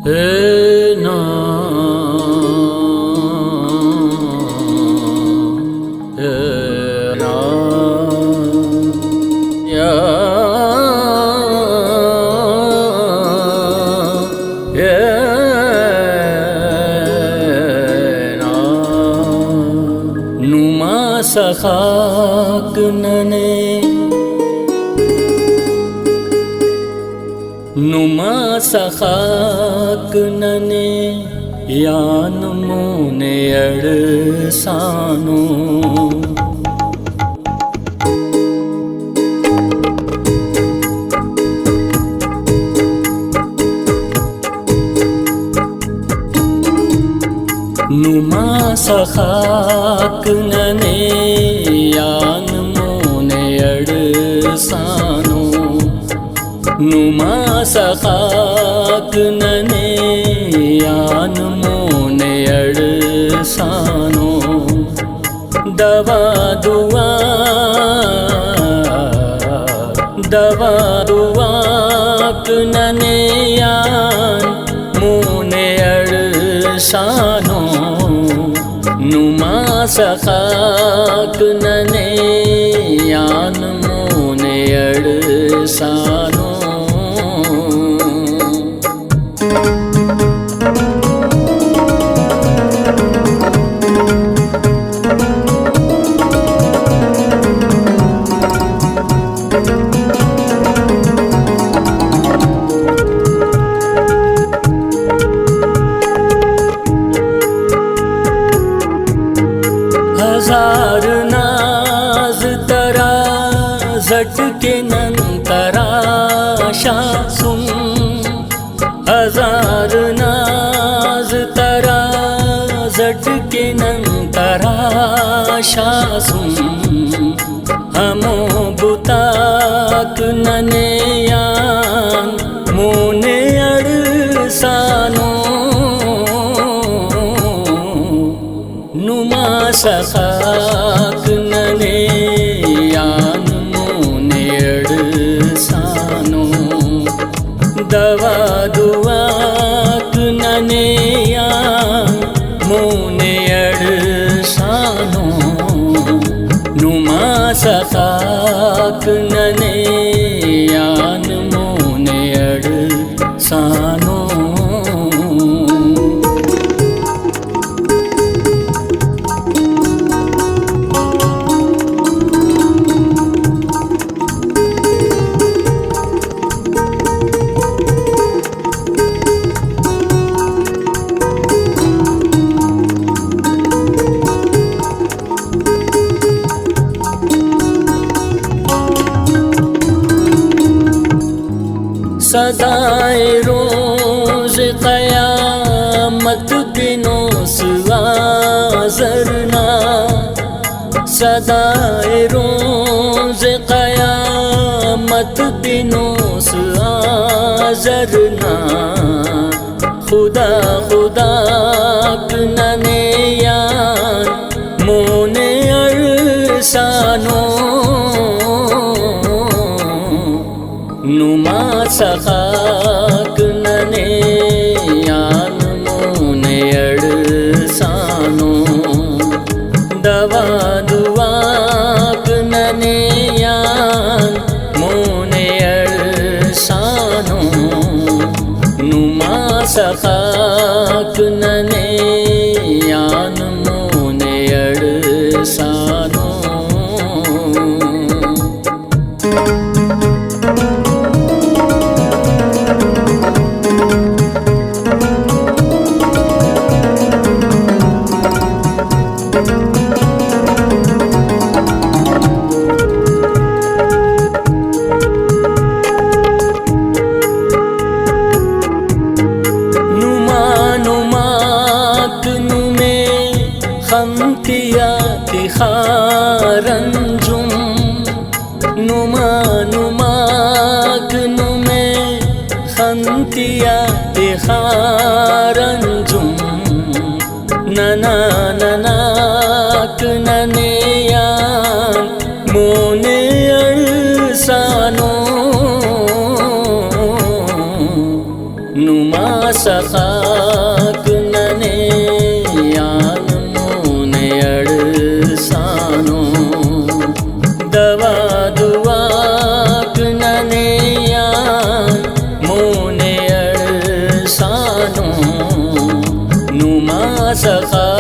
Hey na, hey na, ya, hey na. Numa sakhak nane. नुमा सखाक नने यान मुने अड़सानो नुमा सखाक नने यान मुने अड़सानो नुमा सखाक नने यान मोने अड़सानो दवा दुआ नने यान मोने अड़सानो नुमा सखाक नने यान मोने अड़सानो हजार नाज तरा झटके नंतरा शासुम हजार नाज तरा झटके नंतरा शासुम हमो बुताक नने यान मोने अड़सानो नुमा सखाक नने यान मोने अड़सानो दवा दुआक नने यान मोने अड़सानो नुमा सखाक नने यान मोने अड़सानो सदाए रोज क़यामत दिनों सुआज़रना सदाए रोज क़यामत दिनों सुआज़रना खुदा खुदा नने यान मोने अड़सानो नुमा सखाक नने यान मोने अड़सानो दवा दुआक नने यान मोने अड़सानो नुमा सखाक नने यान मोने अड़सानो खारंजुम नुमा नुमाक नुमे खंतिया खारंजुम नना ननाक नने यान मोने अड़सानो नुमा सखाक नने यान मोने अड़सानो दवा दुआक नने यान मोने अड़सानो नुमा सखा